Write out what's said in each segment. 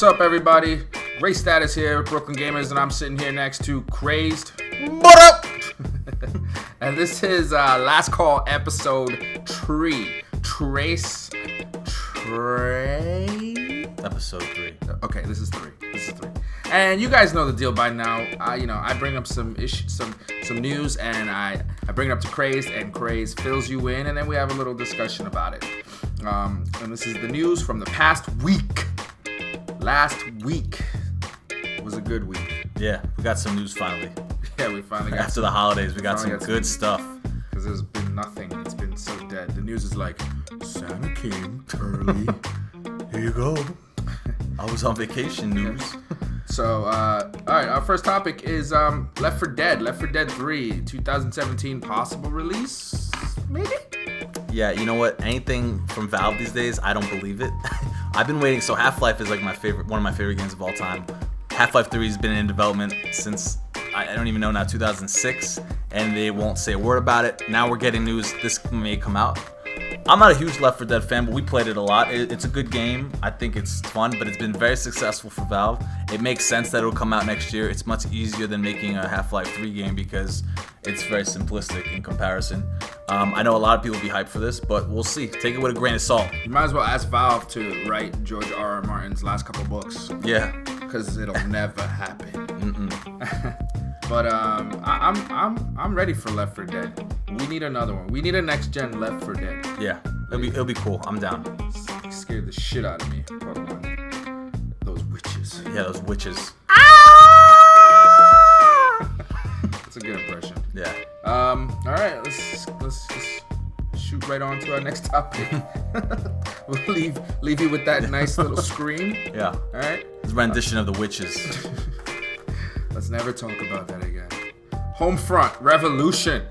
What's up, everybody? Great Status here, Brooklyn Gamers, and I'm sitting here next to Crazed. What up? And this is last call episode 3. Episode 3. Okay, this is 3. And you guys know the deal by now. I bring up some news, and I bring it up to Crazed, and Crazed fills you in, and then we have a little discussion about it. And this is the news from the past week. Last week was a good week. Yeah, we got some news finally. Yeah, we finally got after the holidays. We got some good stuff. Because there's been nothing. It's been so dead. The news is like, Santa came early. Here you go. I was on vacation. News. So, all right. Our first topic is Left 4 Dead. Left 4 Dead 3, 2017 possible release, maybe. Yeah, you know what? Anything from Valve these days, I don't believe it. I've been waiting. So Half-Life is like one of my favorite games of all time. Half-Life 3 has been in development since I don't even know now, 2006, and they won't say a word about it. Now we're getting news this may come out. I'm not a huge Left 4 Dead fan, but we played it a lot. It's a good game. I think it's fun, but it's been very successful for Valve. It makes sense that it'll come out next year. It's much easier than making a Half-Life 3 game because it's very simplistic in comparison. I know a lot of people will be hyped for this, but we'll see. Take it with a grain of salt. You might as well ask Valve to write George R.R. Martin's last couple books. Yeah. Because it'll never happen. But I'm ready for Left 4 Dead. We need another one. We need a next gen Left 4 Dead. Yeah, it'll be cool. I'm down. It scared the shit out of me. Those witches. Yeah, those witches. That's a good impression. Yeah. All right. Let's just shoot right on to our next topic. We'll leave you with that nice little scream. Yeah. All right. It's a rendition of the witches. Let's never talk about that again. Homefront Revolution.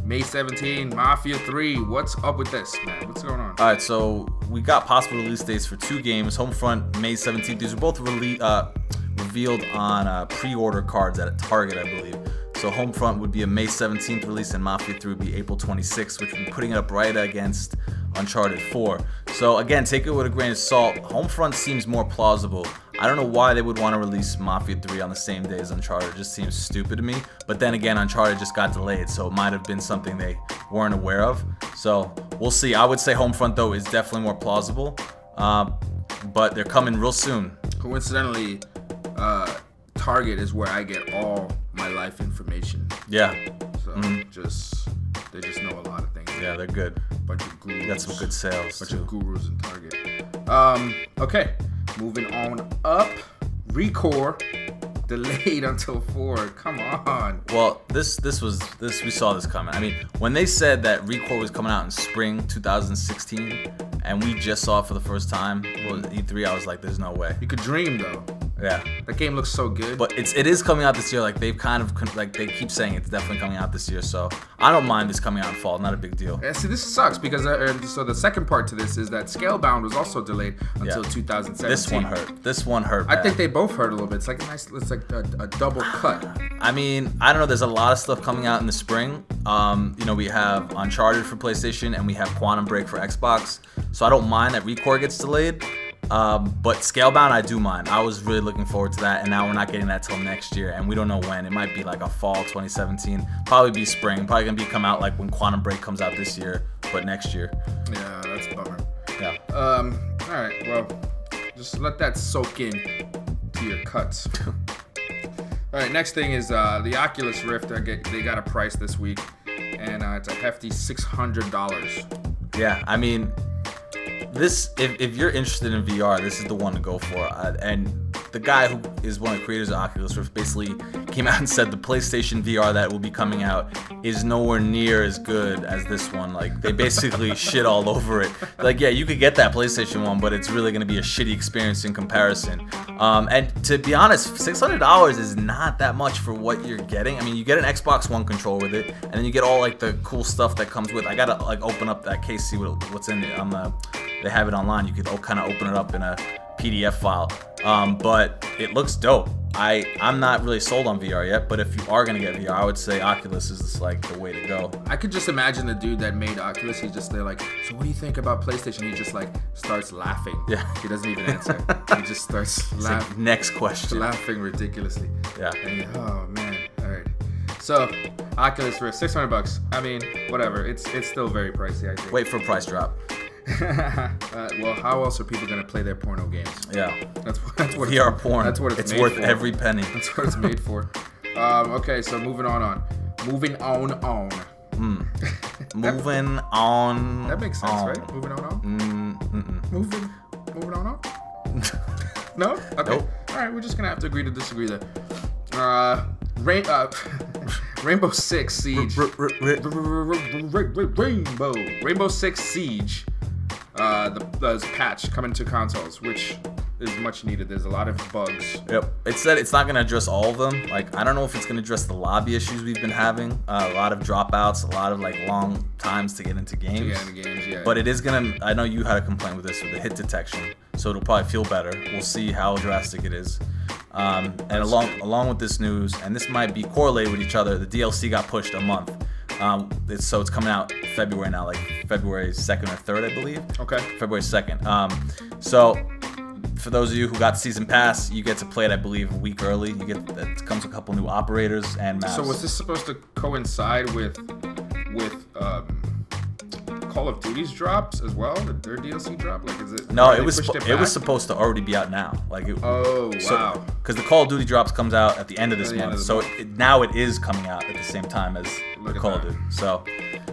May 17, Mafia 3. What's up with this, man? What's going on? All right, so we got possible release dates for 2 games. Homefront, May 17th. These are both revealed on pre-order cards at Target, I believe. So Homefront would be a May 17th release, and Mafia 3 would be April 26th, which would be putting it up right against Uncharted 4. So again, take it with a grain of salt. Homefront seems more plausible. I don't know why they would want to release Mafia 3 on the same day as Uncharted. It just seems stupid to me. But then again, Uncharted just got delayed, so it might have been something they weren't aware of. So we'll see. I would say Homefront, though, is definitely more plausible. But they're coming real soon. Coincidentally, Target is where I get all my life information. Yeah. So they just know a lot of things. Yeah, they're good. Bunch of gurus. Got some good sales. Bunch of gurus in Target. Okay. Moving on up. Recore delayed until 4. Come on. Well, this we saw this coming. I mean, when they said that Recoil was coming out in spring 2016, and we just saw it for the first time, well, E3, I was like, there's no way. You could dream though. Yeah. That game looks so good. But it is coming out this year. Like they've kind of they keep saying it's definitely coming out this year. So I don't mind this coming out in fall. Not a big deal. Yeah, see, this sucks because so the second part to this is that Scalebound was also delayed until 2017. This one hurt. I think they both hurt a little bit. It's like a double cut. I mean, I don't know. There's a lot of stuff coming out in the spring. We have Uncharted for PlayStation and we have Quantum Break for Xbox. So I don't mind that Recore gets delayed. But Scalebound, I do mind. I was really looking forward to that, and now we're not getting that till next year, and we don't know when. It might be like a fall 2017, probably be spring, probably gonna come out like when Quantum Break comes out this year, but next year. Yeah, that's a bummer. Yeah. All right, well, just let that soak in to your cuts. All right, next thing is the Oculus Rift. They got a price this week, and it's a hefty $600. Yeah, I mean, if you're interested in VR, this is the one to go for. And the guy who is one of the creators of Oculus Rift basically came out and said the PlayStation VR that will be coming out is nowhere near as good as this one. Like, they basically shit all over it. Like, yeah, you could get that PlayStation one, but it's really going to be a shitty experience in comparison. And to be honest, $600 is not that much for what you're getting. I mean, you get an Xbox One controller with it, and then you get all like the cool stuff that comes with. I gotta like open up that case, see what's in it. They have it online. You could kind of open it up in a PDF file. But it looks dope. I'm not really sold on VR yet, but if you are gonna get VR, I would say Oculus is just like the way to go. I could just imagine the dude that made Oculus. He's just there like, so what do you think about PlayStation? He just like starts laughing. Yeah. He doesn't even answer. He just starts laughing. Like, next question. Laughing ridiculously. Yeah. And oh man. All right. So Oculus Rift, $600. I mean, whatever. It's still very pricey, I think. Wait for a price drop. Well, how else are people gonna play their porno games? Yeah. That's what VR porn. That's what it's made worth for. every penny. That's what it's made for. Okay, so moving on. Moving on. Moving on. That makes sense, right? Moving on. Moving on. No? Okay. Nope. All right, we're just gonna have to agree to disagree there. Rainbow Six Siege. Rainbow Six Siege. The patch coming to consoles, which is much needed. There's a lot of bugs. Yep. It said it's not going to address all of them. Like, I don't know if it's going to address the lobby issues we've been having. A lot of dropouts, a lot of like long times to get into games. Yeah. But it is going to, I know you had a complaint with this with the hit detection, so it'll probably feel better. We'll see how drastic it is. And along with this news, and this might be correlated with each other, the DLC got pushed a month. So it's coming out February now, like February 2nd or 3rd, I believe. Okay. February 2nd. So for those of you who got Season Pass, you get to play it, I believe, a week early. It comes with a couple new operators and maps. So was this supposed to coincide with Call of Duty's drops as well? Their DLC drop? Like, is it? No, it was supposed to already be out now. Like, wow. Because the Call of Duty drops comes out at the end of this month, now it is coming out at the same time as the Call of Duty. So,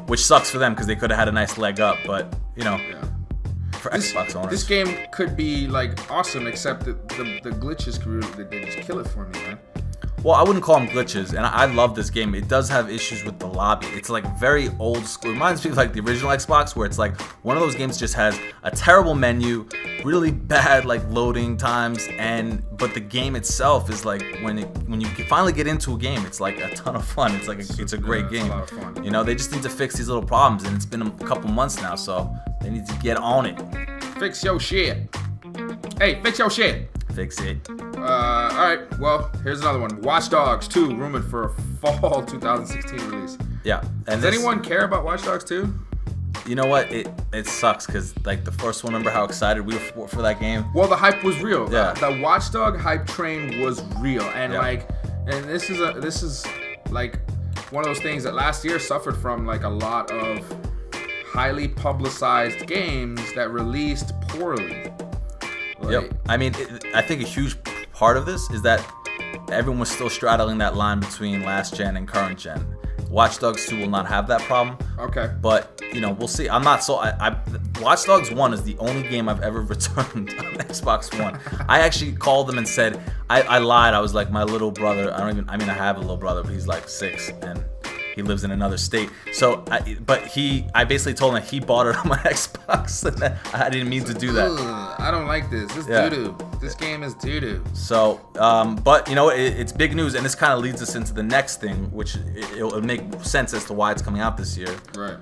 which sucks for them because they could have had a nice leg up, but you know, for Xbox owners, this game could be like awesome, except that the glitches they just kill it for me, man. Well, I wouldn't call them glitches, and I love this game. It does have issues with the lobby. It's like very old school. It reminds me of like the original Xbox, where it's like one of those games just has a terrible menu, really bad like loading times, but the game itself is like when you finally get into a game, it's like a ton of fun. It's like it's a great game. It's a lot of fun. You know, they just need to fix these little problems, and it's been a couple months now, so they need to get on it. Fix your shit. Hey, fix your shit. Fix it. Alright, well, here's another one. Watch Dogs 2, rumored for a fall 2016 release. Yeah. And does anyone care about Watch Dogs 2? You know what? It sucks because like the first one, remember how excited we were for that game? Well, the hype was real. Yeah. The Watch Dog hype train was real. And and this is like one of those things that last year suffered from like a lot of highly publicized games that released poorly. Yep. I mean, I think a huge part of this is that everyone was still straddling that line between last gen and current gen. Watch Dogs 2 will not have that problem. Okay. But, you know, we'll see. I'm not so... Watch Dogs 1 is the only game I've ever returned on Xbox One. I actually called them and said... I lied. I was like, my little brother... I have a little brother, but he's like 6, and he lives in another state. So, I basically told him that he bought it on my Xbox, and I didn't mean to do that. Ugh, I don't like this. This doo-doo. This game is doo-doo. So, but you know, it's big news, and this kind of leads us into the next thing, which it'll make sense as to why it's coming out this year. Right.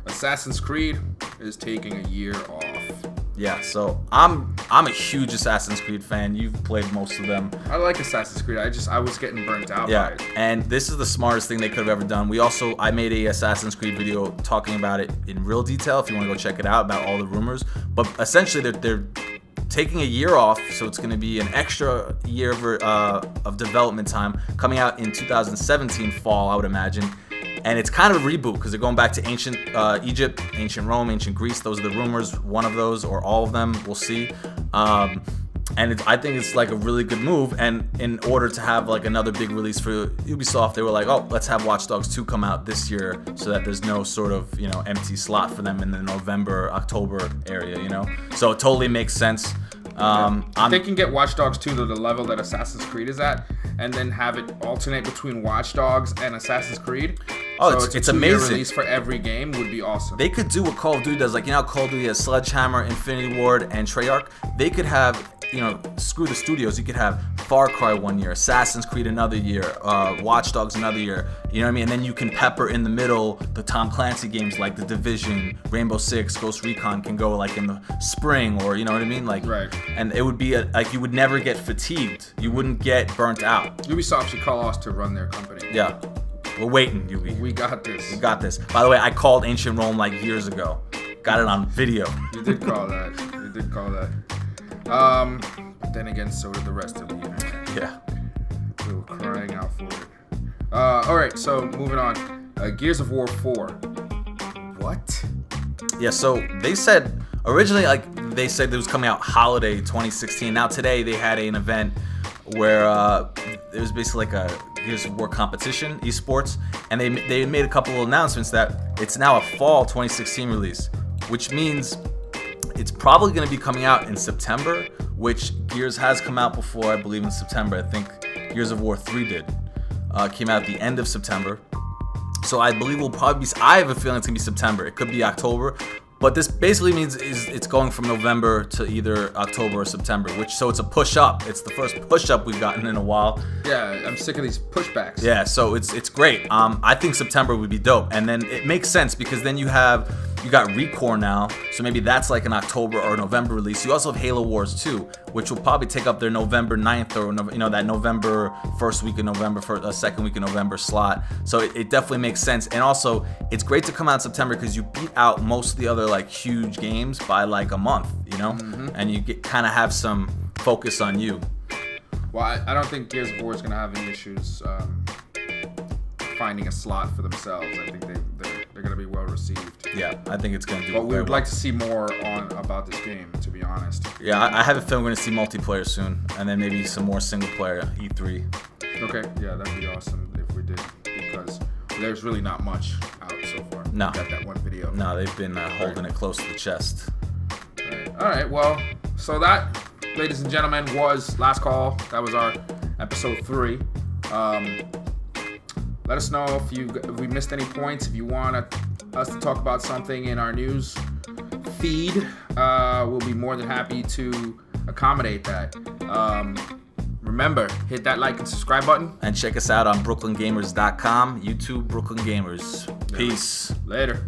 Assassin's Creed is taking a year off. Yeah, so I'm a huge Assassin's Creed fan. You've played most of them. I like Assassin's Creed. I was getting burnt out by it. And this is the smartest thing they could have ever done. I made a Assassin's Creed video talking about it in real detail if you want to go check it out, about all the rumors. But essentially they're taking a year off, so it's going to be an extra year of development time coming out in 2017 fall, I would imagine. And it's kind of a reboot because they're going back to ancient Egypt, ancient Rome, ancient Greece. Those are the rumors. One of those or all of them, we'll see. And I think it's like a really good move. And in order to have like another big release for Ubisoft, they were like, oh, let's have Watch Dogs 2 come out this year so that there's no sort of, you know, empty slot for them in the November, October area, you know? So it totally makes sense. If they can get Watch Dogs 2 to the level that Assassin's Creed is at, and then have it alternate between Watch Dogs and Assassin's Creed. Oh, so it's amazing. Release for every game would be awesome. They could do what Call of Duty does. Like, you know how Call of Duty has Sledgehammer, Infinity Ward, and Treyarch? They could have screw the studios. You could have Far Cry one year, Assassin's Creed another year, Watch Dogs another year. You know what I mean? And then you can pepper in the middle the Tom Clancy games like The Division, Rainbow Six, Ghost Recon can go like in the spring, or you know what I mean? Like, right. And it would be like you would never get fatigued. You wouldn't get burnt out. Ubisoft should call us to run their company. Yeah. We're waiting, Ubi. We got this. We got this. By the way, I called Ancient Rome like years ago. Got it on video. You did call that. You did call that. But then again, so did the rest of the internet. Yeah. We were crying out for it. All right, so moving on. Gears of War 4. What? Yeah, so they said, originally, like, they said it was coming out holiday 2016. Now today they had an event where it was basically like a Gears of War competition, esports, and they made a couple of announcements that it's now a fall 2016 release, which means it's probably going to be coming out in September, which Gears has come out before, I believe, in September. I think Gears of War 3 did. Came out at the end of September. So I believe we'll probably be, I have a feeling it's going to be September. It could be October. But this basically means it's going from November to either October or September, so it's a push up. It's the first push up we've gotten in a while. Yeah, I'm sick of these pushbacks. Yeah, so it's great. I think September would be dope, and then it makes sense because then you got Recore now, so maybe that's like an October or November release. You also have Halo Wars 2, which will probably take up their November 9th or that November first week of November, second week of November slot. So it definitely makes sense, and also it's great to come out in September because you beat out most of the other like huge games by like a month, and you kind of have some focus on you. Well, I don't think Gears of War is going to have any issues finding a slot for themselves. I think they're going to be well received. Yeah, I think it's going to do. But we would like to see more about this game, to be honest. Yeah, I have a feeling we're going to see multiplayer soon, and then maybe some more single player E3. Okay, yeah, that'd be awesome if we did, because there's really not much out so far. No. We got that one video. No, they've been holding it close to the chest. All right, well, so that, ladies and gentlemen, was Last Call. That was our episode 3. Let us know if we missed any points. If you want us to talk about something in our news feed, we'll be more than happy to accommodate that. Remember, hit that like and subscribe button. And check us out on BrooklynGamers.com, YouTube Brooklyn Gamers. Peace. Later.